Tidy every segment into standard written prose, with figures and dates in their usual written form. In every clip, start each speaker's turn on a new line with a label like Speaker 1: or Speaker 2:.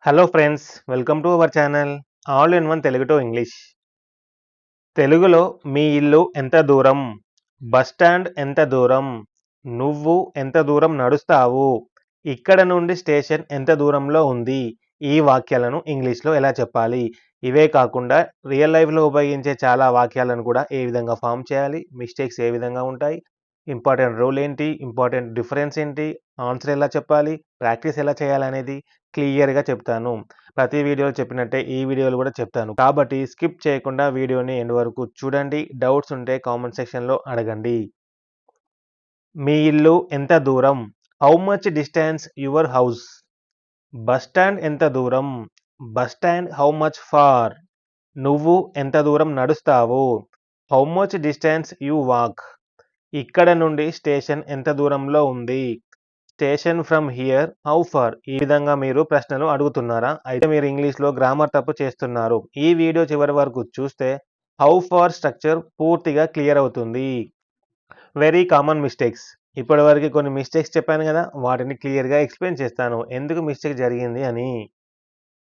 Speaker 1: Hello friends, welcome to our channel all in one Telugu to English. తెలుగులో మీ ఇల్లు ఎంత దూరం, బస్ స్టాండ్ ఎంత దూరం, నువ్వు ఎంత దూరం నడుస్తావు, ఇక్కడ నుండి స్టేషన్ ఎంత దూరంలో ఉంది, ఈ వాక్యాలను ఇంగ్లీష్లో ఎలా చెప్పాలి. ఇవే కాకుండా రియల్ లైఫ్లో ఉపయోగించే చాలా వాక్యాలను కూడా ఏ విధంగా ఫామ్ చేయాలి, మిస్టేక్స్ ఏ విధంగా ఉంటాయి, ఇంపార్టెంట్ రూల్ ఏంటి, ఇంపార్టెంట్ డిఫరెన్స్ ఏంటి, ఆన్సర్ ఎలా చెప్పాలి, ప్రాక్టీస్ ఎలా చేయాలనేది క్లియర్గా చెప్తాను. ప్రతి వీడియోలో చెప్పినట్టే ఈ వీడియోలో కూడా చెప్తాను. కాబట్టి స్కిప్ చేయకుండా వీడియోని ఎండ్ వరకు చూడండి. డౌట్స్ ఉంటే కామెంట్ సెక్షన్‌లో అడగండి. మీ ఇల్లు ఎంత దూరం? How much distance your house? Bus stand ఎంత దూరం? Bus stand how much far? నువ్వు ఎంత దూరం నడుస్తావు? How much distance you walk? ఇక్కడ నుండి స్టేషన్ ఎంత దూరంలో ఉంది? Station from here how far? ఈ విధంగా మీరు ప్రశ్నలు అడుగుతున్నారా? అయితే మీరు ఇంగ్లీష్‌లో గ్రామర్ తప్పు చేస్తున్నారు. ఈ వీడియో చివరి వరకు చూస్తే హౌ ఫార్ స్ట్రక్చర్ పూర్తిగా క్లియర్ అవుతుంది. Very common mistakes. ఇప్పటివరకు కొన్ని మిస్టేక్స్ చెప్పాను కదా! వాటిని క్లియర్‌గా ఎక్స్‌ప్లెయిన్ చేస్తాను. ఎందుకు మిస్టేక్ జరిగింది అని.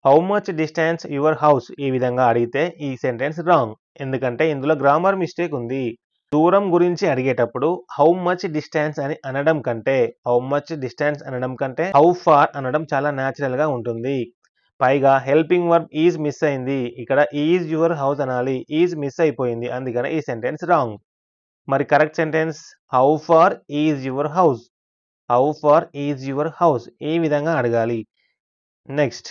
Speaker 1: How much distance your house? ఈ విధంగా అడిగితే ఈ సెంటెన్స్ రాంగ్. ఎందుకంటే ఇందులో గ్రామర్ మిస్టేక్ ఉంది. దూరం గురించి అడిగేటప్పుడు హౌ మచ్ డిస్టెన్స్ అని అనడం కంటే, హౌ ఫార్ అనడం చాలా న్యాచురల్‌గా ఉంటుంది. పైగా హెల్పింగ్ వర్బ్ ఈజ్ మిస్ అయింది. ఇక్కడ ఈజ్ యువర్ హౌస్ అనాలి. ఈజ్ మిస్ అయిపోయింది. అందుకని ఈ సెంటెన్స్ రాంగ్. మరి correct sentence how far is your house? How far is your house? ఈ విధంగా అడగాలి. Next,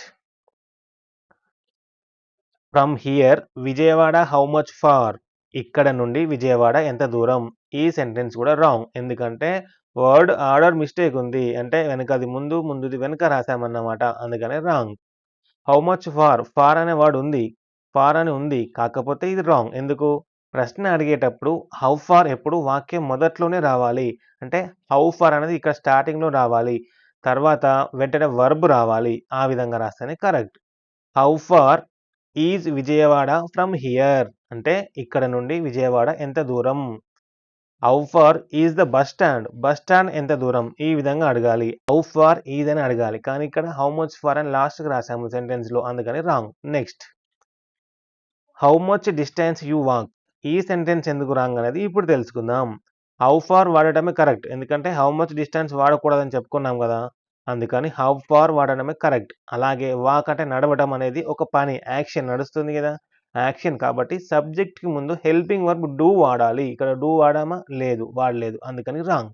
Speaker 1: from here Vijayawada how much far? ఇక్కడ నుండి విజయవాడ ఎంత దూరం? ఈ సెంటెన్స్ కూడా రాంగ్. ఎందుకంటే వర్డ్ ఆర్డర్ మిస్టేక్ ఉంది. అంటే వెనకది ముందు, ముందుది వెనక రాసామన్నమాట. అందుకనే wrong. How much far? Far అనే వర్డ్ ఉంది. ఫార్ అని ఉంది. కాకపోతే ఇది రాంగ్. ఎందుకు? ప్రశ్న అడిగేటప్పుడు హౌ ఫార్ ఎప్పుడు వాక్యం మొదట్లోనే రావాలి. అంటే హౌ ఫార్ అనేది ఇక్కడ స్టార్టింగ్‌లో రావాలి. తర్వాత వెంటనే వర్బ్ రావాలి. ఆ విధంగా రాస్తేనే correct. How far is Vijayawada from here? అంటే ఇక్కడ నుండి విజయవాడ ఎంత దూరం? How far is the bus stand? Bus stand ఎంత దూరం? ఈ విధంగా అడగాలి. హౌ ఫార్ ఈజ్ అని అడగాలి. కానీ ఇక్కడ హౌ మచ్ ఫార్ అని లాస్ట్‌కి రాసాము సెంటెన్స్‌లో. అందుకని wrong. Next, how much distance you walk? ఈ సెంటెన్స్ ఎందుకు రాంగ్ అనేది ఇప్పుడు తెలుసుకుందాం. హౌ ఫార్ వాడటమే కరెక్ట్. ఎందుకంటే హౌ మచ్ డిస్టెన్స్ వాడకూడదని చెప్పుకున్నాం కదా! అందుకని హౌ ఫార్ వాడడమే కరెక్ట్. అలాగే వాక్ అంటే నడవడం అనేది ఒక పని, యాక్షన్ నడుస్తుంది కదా! యాక్షన్ కాబట్టి సబ్జెక్ట్‌కి ముందు హెల్పింగ్ వర్బ్ డూ వాడాలి. ఇక్కడ డూ వాడామా? లేదు. వాడలేదు. అందుకని wrong.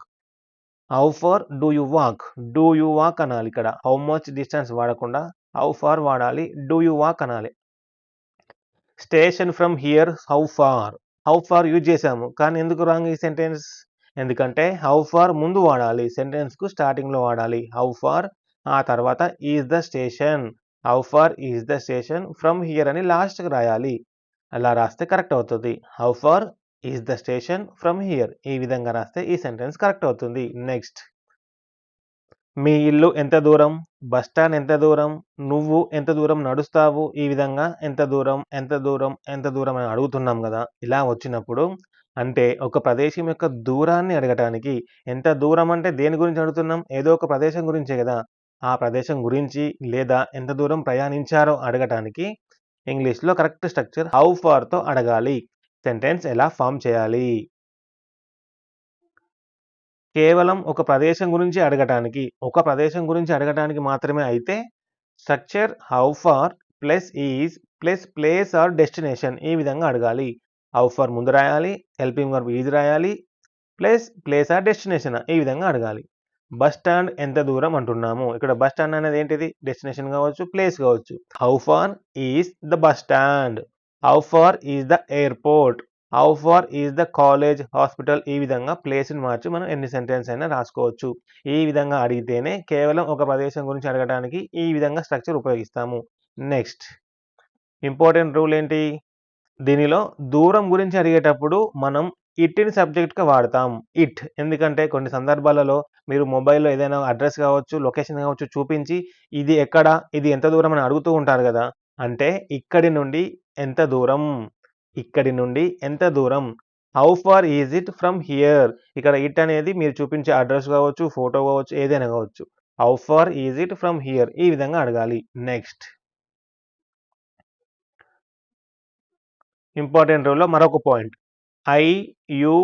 Speaker 1: How far do you walk? Do you walk అనాలి ఇక్కడ. హౌ మచ్ డిస్టెన్స్ వాడకుండా హౌ ఫార్ వాడాలి. డూ యూ వాక్ అనాలి. Station from here how far? How far use చేసాము. కానీ ఎందుకు రాంగ్ ఈ సెంటెన్స్? ఎందుకంటే హౌ ఫార్ ముందు వాడాలి. సెంటెన్స్‌కు స్టార్టింగ్‌లో వాడాలి. హౌ ఫార్ ఆ తర్వాత is the station. How far is the station from here అని లాస్ట్‌కి రాయాలి. అలా రాస్తే కరెక్ట్ అవుతుంది. How far is the station from here? ఈ విధంగా రాస్తే ఈ సెంటెన్స్ కరెక్ట్ అవుతుంది. నెక్స్ట్, మీ ఇల్లు ఎంత దూరం? బస్ స్టాండ్ ఎంత దూరం? నువ్వు ఎంత దూరం నడుస్తావు? ఈ విధంగా ఎంత దూరం, ఎంత దూరం, ఎంత దూరం అని అడుగుతున్నాం గదా! ఇలా వచ్చినప్పుడు అంటే ఒక ప్రదేశం యొక్క దూరాన్ని అడగటానికి ఎంత దూరం అంటే దేని గురించి అడుగుతున్నాం? ఏదో ఒక ప్రదేశం గురించే గదా! ఆ ప్రదేశం గురించి లేదా ఎంత దూరం ప్రయాణించారో అడగటానికి ఇంగ్లీష్‌లో కరెక్ట్ స్ట్రక్చర్ హౌ ఫార్‌తో అడగాలి. సెంటెన్స్ ఎలా ఫార్మ్ చేయాలి? కేవలం ఒక ప్రదేశం గురించి అడగటానికి మాత్రమే అయితే structure how far plus is plus place or destination ఈ విధంగా అడగాలి. హౌ ఫార్ ముందు రాయాలి. హెల్పింగ్ వర్బ్ ఈజ్ రాయాలి. ప్లస్ ప్లేస్ ఆర్ డెస్టినేషన్ ఈ విధంగా అడగాలి. బస్ స్టాండ్ ఎంత దూరం అంటున్నాము. ఇక్కడ బస్ స్టాండ్ అనేది ఏంటిది? డెస్టినేషన్ కావచ్చు, ప్లేస్ కావచ్చు. How far is the bus stand? How far is the airport? How far is the college, hospital? ఈ విధంగా ప్లేస్‌ని మార్చి మనం ఎన్ని సెంటెన్స్ అయినా రాసుకోవచ్చు. ఈ విధంగా అడిగితేనే కేవలం ఒక ప్రదేశం గురించి అడగడానికి ఈ విధంగా స్ట్రక్చర్ ఉపయోగిస్తాము. నెక్స్ట్, ఇంపార్టెంట్ రూల్ ఏంటి? దీనిలో దూరం గురించి అడిగేటప్పుడు మనం ఇట్‌ని సబ్జెక్ట్‌గా వాడతాం. ఇట్ ఎందుకంటే కొన్ని సందర్భాలలో మీరు మొబైల్‌లో ఏదైనా అడ్రెస్ కావచ్చు, లొకేషన్ కావచ్చు చూపించి ఇది ఎక్కడ? ఇది ఎంత దూరం? అని అడుగుతూ ఉంటారు గదా! అంటే ఇక్కడి నుండి ఎంత దూరం? ఇక్కడి నుండి ఎంత దూరం? How far is it from here? ఇక్కడ ఇట్ అనేది మీరు చూపించే అడ్రెస్ కావచ్చు, ఫోటో కావచ్చు, ఏదైనా కావచ్చు. How far is it from here ఈ విధంగా అడగాలి. నెక్స్ట్ ఇంపార్టెంట్ రూల్‌లో మరొక point. I, you,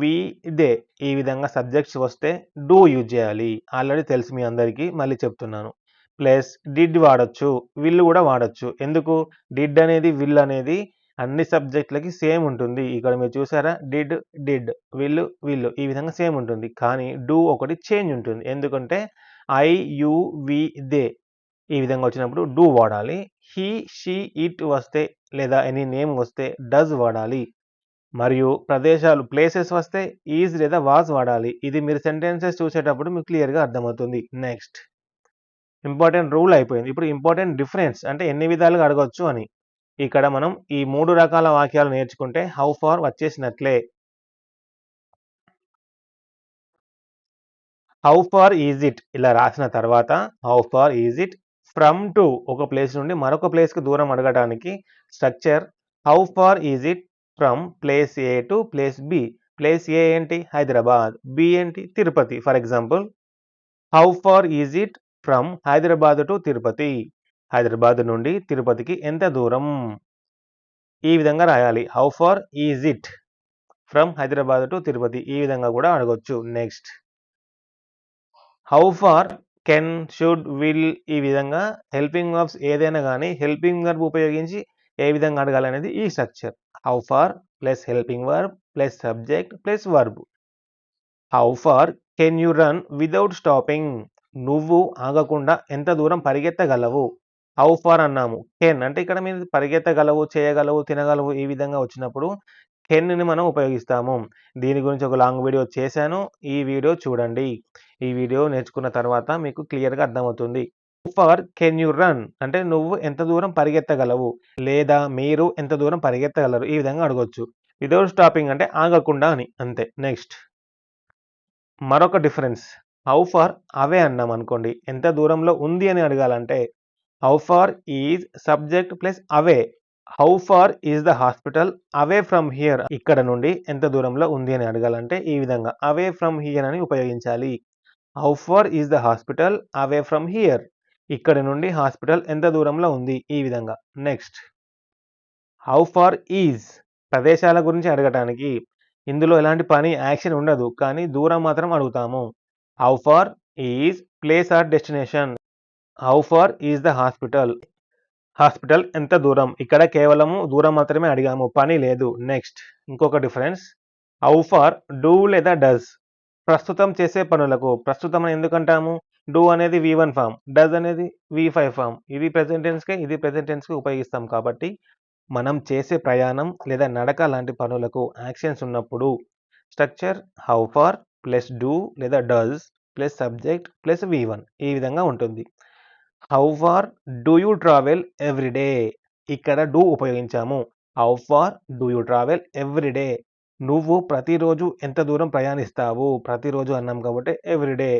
Speaker 1: we, they ఈ విధంగా సబ్జెక్ట్స్ వస్తే డూ యూజ్ చేయాలి. ఆల్రెడీ తెలుసు మీ అందరికీ. మళ్ళీ చెప్తున్నాను. ప్లస్ డిడ్ వాడొచ్చు. విల్ కూడా వాడొచ్చు. ఎందుకు? డిడ్ అనేది, విల్ అనేది అన్ని సబ్జెక్ట్‌లకి సేమ్ ఉంటుంది. ఇక్కడ మీరు చూసారా? డిడ్, డిడ్, విల్ ఈ విధంగా సేమ్ ఉంటుంది. కానీ డూ ఒకటి చేంజ్ ఉంటుంది. ఎందుకంటే ఐ, యూ, వి, దే ఈ విధంగా వచ్చినప్పుడు డూ వాడాలి. హీ, షీ, ఇట్ వస్తే లేదా ఎనీ నేమ్ వస్తే డస్ వాడాలి. మరియు ప్రదేశాలు ప్లేసెస్ వస్తే ఈజ్ లేదా వాస్ వాడాలి. ఇది మీరు సెంటెన్సెస్ చూసేటప్పుడు మీకు క్లియర్‌గా అర్థమవుతుంది. నెక్స్ట్ ఇంపార్టెంట్ రూల్ అయిపోయింది. ఇప్పుడు ఇంపార్టెంట్ డిఫరెన్స్ అంటే ఎన్ని విధాలుగా అడగొచ్చు అని. ఇక్కడ మనం ఈ 3 రకాల వాక్యాలు నేర్చుకుంటే హౌ ఫార్ వచ్చేసినట్లే. హౌ ఫార్ ఈజ్ ఇట్ ఇలా రాసిన తర్వాత how far is it from to ఒక ప్లేస్ నుండి మరొక ప్లేస్‌కి దూరం అడగడానికి structure how far is it from place A to place B. Place A ఏంటి? హైదరాబాద్. బి ఏంటి? Tirupati. For example how far is it from Hyderabad to Tirupati. Hyderabad నుండి తిరుపతికి ఎంత దూరం? ఈ విధంగా రాయాలి. How far is it from Hyderabad to Tirupati ఈ విధంగా కూడా అడగొచ్చు. Next how far, can, should, will ఈ విధంగా హెల్పింగ్ వర్బ్స్ ఏదైనా గానీ హెల్పింగ్ వర్బ్ ఉపయోగించి ఏ విధంగా అడగాలనేది ఈ structure. How far plus helping verb plus subject plus verb. How far can you run without stopping? నువ్వు ఆగకుండా ఎంత దూరం పరిగెత్తగలవు? హౌ ఫార్ అన్నాము. కెన్ అంటే ఇక్కడ మీరు పరిగెత్తగలవు, చేయగలవు, తినగలవు ఈ విధంగా వచ్చినప్పుడు కెన్‌ని మనం ఉపయోగిస్తాము. దీని గురించి ఒక లాంగ్ వీడియో చేశాను. ఈ వీడియో చూడండి. ఈ వీడియో నేర్చుకున్న తర్వాత మీకు క్లియర్‌గా అర్థమవుతుంది. How far can you run అంటే నువ్వు ఎంత దూరం పరిగెత్తగలవు? లేదా మీరు ఎంత దూరం పరిగెత్తగలరు? ఈ విధంగా అడగొచ్చు. వితౌట్ స్టాపింగ్ అంటే ఆగకుండా అని అంతే. నెక్స్ట్ మరొక డిఫరెన్స్ హౌ ఫార్ అవే అన్నామనుకోండి. ఎంత దూరంలో ఉంది అని అడగాలంటే how far is subject plus away. How far is the hospital away from here? ఇక్కడ నుండి ఎంత దూరంలో ఉంది అని అడగాలంటే ఈ విధంగా అవే ఫ్రమ్ హియర్ అని ఉపయోగించాలి. How far is the hospital away from here? ఇక్కడి నుండి హాస్పిటల్ ఎంత దూరంలో ఉంది? ఈ విధంగా. నెక్స్ట్ హౌ ఫార్ ఈజ్ ప్రదేశాల గురించి అడగటానికి ఇందులో ఎలాంటి పని యాక్షన్ ఉండదు. కానీ దూరం మాత్రం అడుగుతాము. How far is place or destination? How far is the hospital? Hospital ఎంత దూరం? ఇక్కడ కేవలము దూరం మాత్రమే అడిగాము. పని లేదు. నెక్స్ట్ ఇంకొక డిఫరెన్స్ హౌ ఫార్ డూ లేదా డస్ ప్రస్తుతం చేసే పనులకు. ప్రస్తుతం అని ఎందుకంటాము? డూ అనేది V1 ఫామ్, డస్ అనేది V5 ఫామ్. ఇది ప్రెజెంట్ టెన్స్‌కే, ఇది ప్రెజెంట్ టెన్స్‌కి ఉపయోగిస్తాం కాబట్టి మనం చేసే ప్రయాణం లేదా నడక లాంటి పనులకు యాక్షన్స్ ఉన్నప్పుడు structure how far plus do లేదా does plus subject plus V1 ఈ విధంగా ఉంటుంది. How far do you travel every day? ఇక్కడ డూ ఉపయోగించాము. How far do you travel every day? నువ్వు ప్రతిరోజు ఎంత దూరం ప్రయాణిస్తావు? ప్రతిరోజు అన్నాం కాబట్టి every day.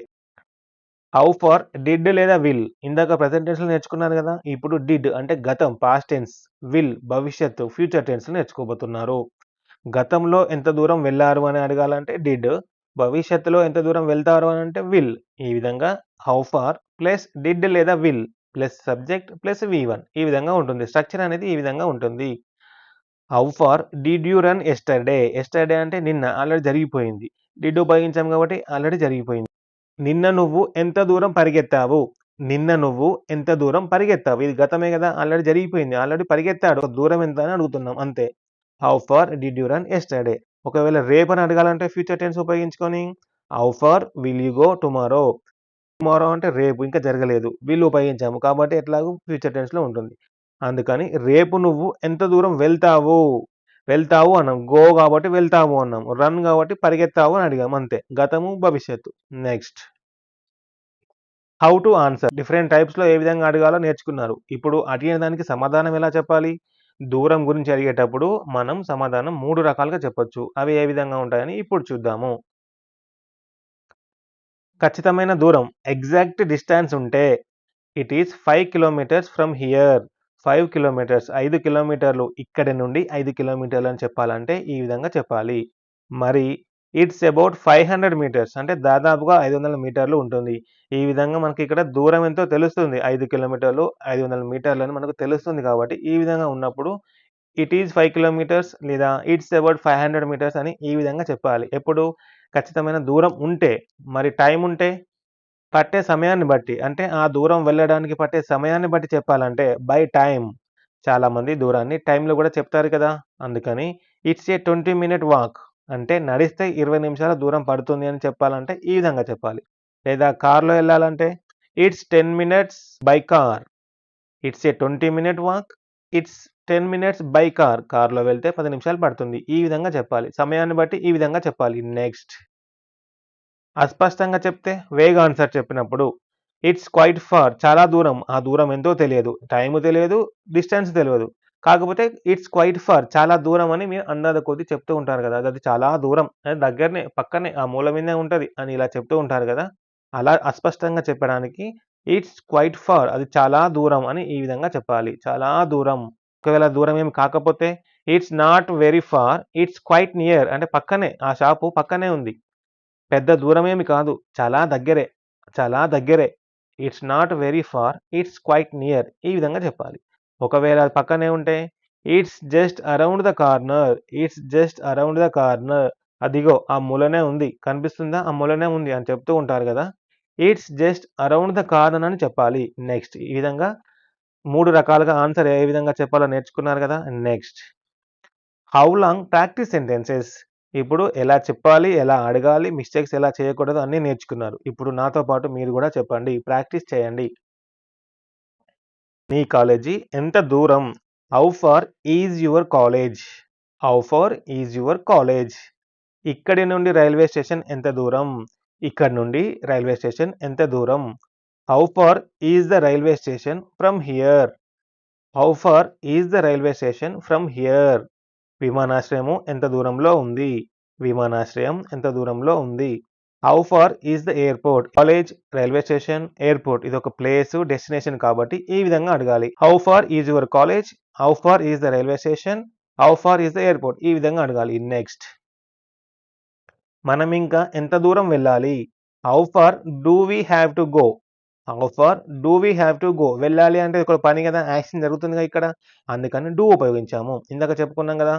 Speaker 1: How far did లేదా విల్ ఇందాక ప్రెజెంట్ టెన్స్‌లో నేర్చుకున్నారు కదా! ఇప్పుడు డిడ్ అంటే గతం పాస్ట్ టెన్స్, విల్ భవిష్యత్తు ఫ్యూచర్ టెన్స్‌లో నేర్చుకోబోతున్నారు. గతంలో ఎంత దూరం వెళ్లారు అని అడగాలంటే డిడ్, భవిష్యత్తులో ఎంత దూరం వెళ్తారు అని అంటే విల్. ఈ విధంగా హౌ ఫార్ ప్లస్ డిడ్ లేదా will plus subject plus V1 ఈ విధంగా ఉంటుంది. స్ట్రక్చర్ అనేది ఈ విధంగా ఉంటుంది. How far did you run yesterday? Yesterday అంటే నిన్న ఆల్రెడీ జరిగిపోయింది. డిడ్ ఉపయోగించాం కాబట్టి ఆల్రెడీ జరిగిపోయింది. నిన్న నువ్వు ఎంత దూరం పరిగెత్తావు? నిన్న నువ్వు ఎంత దూరం పరిగెత్తావు? ఇది గతమే గదా! ఆల్రెడీ జరిగిపోయింది. ఆల్రెడీ పరిగెత్తాడు. దూరం ఎంత అని అడుగుతున్నాం అంతే. How far did you run yesterday? ఒకవేళ రేపని అడగాలంటే ఫ్యూచర్ టెన్స్ ఉపయోగించుకొని how far will you go tomorrow? Tomorrow అంటే రేపు ఇంకా జరగలేదు. విల్ ఉపయోగించాము కాబట్టి ఎట్లాగో ఫ్యూచర్ టెన్స్‌లో ఉంటుంది. అందుకని రేపు నువ్వు ఎంత దూరం వెళ్తావు? వెళ్తావు అన్నాం. గో కాబట్టి వెళ్తావు అన్నాం. రన్ కాబట్టి పరిగెత్తావు అని అడిగాం అంతే. గతము, భవిష్యత్తు. Next how to answer different టైప్స్‌లో ఏ విధంగా అడగాలో నేర్చుకున్నారు. ఇప్పుడు అడిగిన దానికి సమాధానం ఎలా చెప్పాలి? దూరం గురించి అడిగేటప్పుడు మనం సమాధానం 3 రకాలుగా చెప్పొచ్చు. అవి ఏ విధంగా ఉంటాయని ఇప్పుడు చూద్దాము. ఖచ్చితమైన దూరం ఎగ్జాక్ట్ డిస్టెన్స్ ఉంటే it is 5 kilometres from here. 5 kilometres 5 కిలోమీటర్లు ఇక్కడి నుండి 5 కిలోమీటర్లు అని చెప్పాలంటే ఈ విధంగా చెప్పాలి. మరి ఇట్స్ అబౌట్ 500 మీటర్స్ అంటే దాదాపుగా 500 మీటర్లు ఉంటుంది. ఈ విధంగా మనకి ఇక్కడ దూరం ఎంతో తెలుస్తుంది. 5 కిలోమీటర్లు, 500 మీటర్లు అని మనకు తెలుస్తుంది కాబట్టి, ఈ విధంగా ఉన్నప్పుడు ఇట్ ఈస్ 5 కిలోమీటర్స్ లేదా ఇట్స్ అబౌట్ 500 మీటర్స్ అని ఈ విధంగా చెప్పాలి. ఎప్పుడు ఖచ్చితమైన దూరం ఉంటే, మరి టైమ్ ఉంటే పట్టే సమయాన్ని బట్టి. అంటే ఆ దూరం వెళ్ళడానికి పట్టే సమయాన్ని బట్టి చెప్పాలంటే బై టైమ్. చాలామంది దూరాన్ని టైమ్‌లో గూడా చెప్తారు కదా! అందుకని ఇట్స్ ఏ 20 మినిట్ వాక్ అంటే నడిస్తే 20 నిమిషాల దూరం పడుతుంది అని చెప్పాలంటే ఈ విధంగా చెప్పాలి. లేదా కార్‌లో ఎళ్ళాలంటే it's 10 minutes by car. It's a 20 minute walk. It's 10 minutes by car. కార్‌లో వెళ్తే 10 నిమిషాలు పడుతుంది. ఈ విధంగా చెప్పాలి. సమయాన్ని బట్టి ఈ విధంగా చెప్పాలి. నెక్స్ట్ అస్పష్టంగా చెప్తే వేగ్ ఆన్సర్ చెప్పినప్పుడు ఇట్స్ క్వైట్ ఫార్ చాలా దూరం. ఆ దూరం ఎంతో తెలియదు. టైము తెలియదు, డిస్టెన్స్ తెలవదు. కాకపోతే ఇట్స్ క్వైట్ ఫార్ చాలా దూరం అని మీరు అన్నది కొద్దీ చెప్తూ ఉంటారు కదా! అది చాలా దూరం. దగ్గరనే, పక్కనే ఆ మూల మీదనే ఉంటది అని ఇలా చెప్తూ ఉంటారు కదా! అలా అస్పష్టంగా చెప్పడానికి ఇట్స్ క్వైట్ ఫార్ అది చాలా దూరం అని ఈ విధంగా చెప్పాలి. చాలా దూరం. ఒకవేళ దూరం ఏమి కాకపోతే it's not very far. It's quite near అంటే పక్కనే. ఆ షాపు పక్కనే ఉంది. పెద్ద దూరమేమి కాదు. చాలా దగ్గరే. చాలా దగ్గరే. It's not very far. It's quite near. ఈ విధంగా చెప్పాలి. ఒకవేళ అది పక్కనే ఉంటే it's just around the corner. It's just around the corner. అదిగో ఆ మూలనే ఉంది. కనిపిస్తుందా? ఆ మూలనే ఉంది అని చెప్తూ ఉంటారు గదా! It's just around the corner అని చెప్పాలి. నెక్స్ట్ ఈ విధంగా 3 రకాలుగా ఆన్సర్ ఏ విధంగా చెప్పాలో నేర్చుకున్నారు గదా! Next how long practice sentences. ఇప్పుడు ఎలా చెప్పాలి, ఎలా అడగాలి, మిస్టేక్స్ ఎలా చేయకూడదు అన్నీ నేర్చుకున్నారు. ఇప్పుడు నాతో పాటు మీరు గూడా చెప్పండి. ప్రాక్టీస్ చేయండి. మీ కాలేజీ ఎంత దూరం? How far is your college? How far is your college? ఇక్కడి నుండి రైల్వే స్టేషన్ ఎంత దూరం? ఇక్కడి నుండి రైల్వే స్టేషన్ ఎంత దూరం? How far is the railway station from here? How far is the railway station from here? విమానాశ్రయము ఎంత దూరంలో ఉంది? విమానాశ్రయం ఎంత దూరంలో ఉంది? How far is the airport? College, railway station, airport ఇదొక ప్లేసు, డెస్టినేషన్ కాబట్టి ఈ విధంగా అడగాలి. How far is your college? How far is the railway station? How far is the airport? ఈ విధంగా అడగాలి. నెక్స్ట్ మనమింకా ఎంత దూరం వెళ్ళాలి? How far do we have to go? How far do we have to go? వెళ్ళాలి అంటే ఒక పని గదా! యాక్షన్ జరుగుతుందిగా ఇక్కడ. అందుకని డూ ఉపయోగించాము. ఇందాక చెప్పుకున్నాం గదా!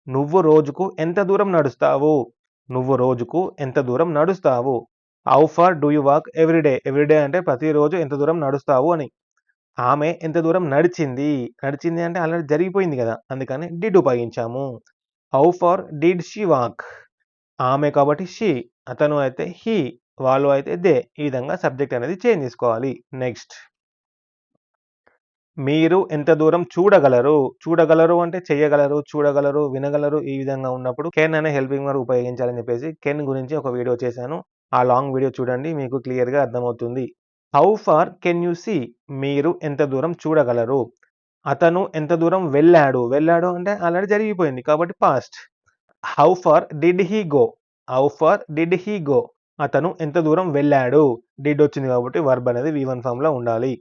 Speaker 1: నువ్వు రోజుకు ఎంత దూరం నడుస్తావు? నువ్వు రోజుకు ఎంత దూరం నడుస్తావు? How far do you walk every day? Every day అంటే ప్రతిరోజు ఎంత దూరం నడుస్తావు అని. ఆమె ఎంత దూరం నడిచింది? నడిచింది అంటే ఆల్రెడీ జరిగిపోయింది గదా! అందుకని డిడ్ ఉపయోగించాము. How far did she walk? ఆమె కాబట్టి షీ, అతను అయితే హీ, వాళ్ళు అయితే దే. ఈ విధంగా సబ్జెక్ట్ అనేది చేంజ్ చేసుకోవాలి. నెక్స్ట్ మీరు ఎంత దూరం చూడగలరు? చూడగలరు అంటే చెయ్యగలరు, చూడగలరు, వినగలరు ఈ విధంగా ఉన్నప్పుడు కెన్ అనే హెల్పింగ్ వర్బ్ ఉపయోగించాలని చెప్పేసి కెన్ గురించి ఒక వీడియో చేశాను. ఆ లాంగ్ వీడియో చూడండి మీకు క్లియర్‌గా అర్థమవుతుంది. How far can you see? మీరు ఎంత దూరం చూడగలరు? అతను ఎంత దూరం వెళ్ళాడు? వెళ్ళాడు అంటే ఆల్రెడీ జరిగిపోయింది కాబట్టి past. How far did he go? How far did he go? అతను ఎంత దూరం వెళ్ళాడు? డిడ్ వచ్చింది కాబట్టి వర్బ్ అనేది వి1 ఫార్మ్‌లో ఉండాలి.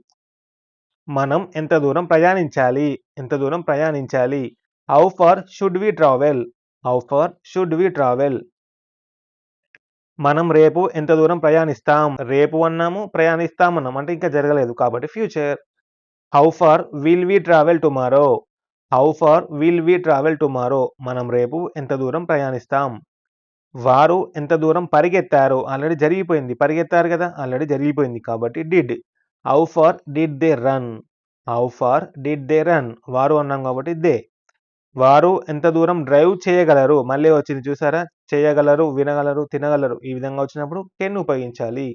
Speaker 1: మనం ఎంత దూరం ప్రయాణించాలి? ఎంత దూరం ప్రయాణించాలి? How far should we travel? How far should we travel? మనం రేపు ఎంత దూరం ప్రయాణిస్తాం? రేపు అన్నాము, ప్రయాణిస్తాం అన్నాం. అంటే ఇంకా జరగలేదు కాబట్టి future. How far will we travel tomorrow? How far will we travel tomorrow? మనం రేపు ఎంత దూరం ప్రయాణిస్తాం? వారు ఎంత దూరం పరిగెత్తారు? ఆల్రెడీ జరిగిపోయింది. పరిగెత్తారు గదా! ఆల్రెడీ జరిగిపోయింది కాబట్టి did. How far did they run? How far did they run? వారు అన్నాం కాబట్టి దే. వారు ఎంత దూరం డ్రైవ్ చేయగలరు? మళ్ళీ వచ్చింది చూసారా? చేయగలరు, వినగలరు, తినగలరు. ఈ విధంగా వచ్చినప్పుడు కెన్ ఉపయోగించాలి.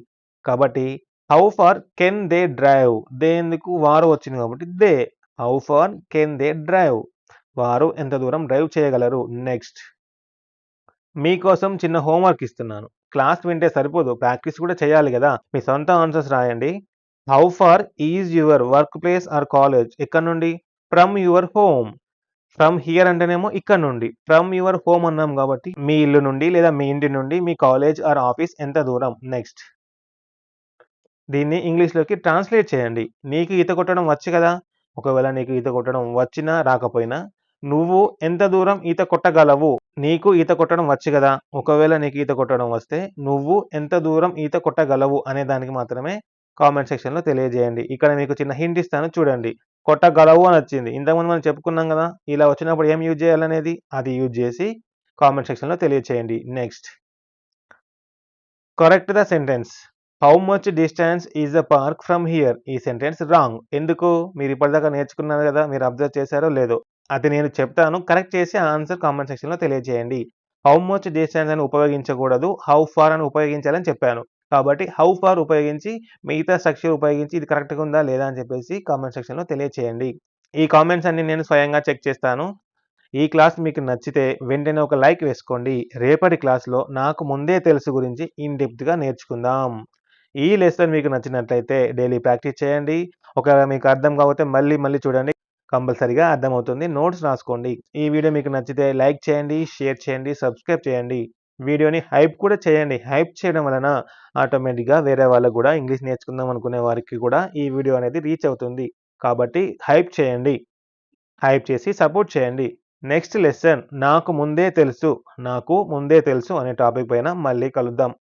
Speaker 1: కాబట్టి how far can they drive? They ఎందుకు? వారు వచ్చింది కాబట్టి they. How far can they drive? వారు ఎంత దూరం డ్రైవ్ చేయగలరు? నెక్స్ట్ మీకోసం చిన్న హోంవర్క్ ఇస్తున్నాను. క్లాస్ వింటే సరిపోదు. ప్రాక్టీస్ కూడా చేయాలి గదా! మీ సొంత ఆన్సర్స్ రాయండి. How far is your work place or college? ఎక్కడి నుండి? From your home. From here అంటేనేమో ఇక్కడ నుండి. ఫ్రమ్ యువర్ హోమ్ అన్నాం కాబట్టి మీ ఇల్లు నుండి లేదా మీ ఇంటి నుండి మీ కాలేజ్ ఆర్ ఆఫీస్ ఎంత దూరం? నెక్స్ట్ దీన్ని ఇంగ్లీష్‌లోకి ట్రాన్స్‌లేట్ చేయండి. నీకు ఈత కొట్టడం వచ్చు కదా! ఒకవేళ నీకు ఈత కొట్టడం వచ్చినా, రాకపోయినా నువ్వు ఎంత దూరం ఈత కొట్టగలవు? నీకు ఈత కొట్టడం వచ్చు గదా! ఒకవేళ నీకు ఈత కొట్టడం వస్తే, నువ్వు ఎంత దూరం ఈత కొట్టగలవు అనే దానికి మాత్రమే కామెంట్ సెక్షన్‌లో తెలియజేయండి. ఇక్కడ మీకు చిన్న హింట్ ఇస్తాను చూడండి. కొట్టగలవు అనొచ్చింది. ఇంతకుముందు మనం చెప్పుకున్నాం గదా! ఇలా వచ్చినప్పుడు ఏం యూజ్ చేయాలనేది, అది యూజ్ చేసి కామెంట్ సెక్షన్‌లో తెలియచేయండి. Next correct the sentence. How much distance is the park from here? ఈ సెంటెన్స్ రాంగ్. ఎందుకు? మీరు ఇప్పటిదాకా నేర్చుకున్నారు గదా! మీరు అబ్జర్వ్ చేశారో లేదో? అది నేను చెప్తాను. కరెక్ట్ చేసి ఆన్సర్ కామెంట్ సెక్షన్‌లో తెలియజేయండి. హౌ మచ్ డిస్టెన్స్ అని ఉపయోగించకూడదు. హౌ ఫార్ అని ఉపయోగించాలని చెప్పాను. కాబట్టి హౌ ఫార్ ఉపయోగించి మిగతా స్ట్రక్చర్ ఉపయోగించి ఇది కరెక్ట్‌గా ఉందా? లేదా? అని చెప్పేసి కామెంట్ సెక్షన్‌లో తెలియచేయండి. ఈ కామెంట్స్ అన్ని నేను స్వయంగా చెక్ చేస్తాను. ఈ క్లాస్ మీకు నచ్చితే వెంటనే ఒక లైక్ వేసుకోండి. రేపటి క్లాస్‌లో నాకు ముందే తెలుసు గురించి ఇన్ డెప్త్‌గా నేర్చుకుందాం. ఈ లెసన్ మీకు నచ్చినట్లయితే డైలీ ప్రాక్టీస్ చేయండి. ఒకవేళ మీకు అర్థం కాకపోతే మళ్ళీ మళ్ళీ చూడండి. కంపల్సరీగా అర్థమవుతుంది. నోట్స్ రాసుకోండి. ఈ వీడియో మీకు నచ్చితే లైక్ చేయండి, షేర్ చేయండి, సబ్స్క్రైబ్ చేయండి. వీడియోని హైప్ కూడా చేయండి. హైప్ చేయడం వలన ఆటోమేటిక్‌గా వేరే వాళ్ళకి గూడా ఇంగ్లీష్ నేర్చుకుందాం అనుకునే వారికి కూడా ఈ వీడియో అనేది రీచ్ అవుతుంది. కాబట్టి హైప్ చేయండి. హైప్ చేసి సపోర్ట్ చేయండి. నెక్స్ట్ లెసన్ నాకు ముందే తెలుసు అనే టాపిక్ పైన మళ్ళీ కలుద్దాం.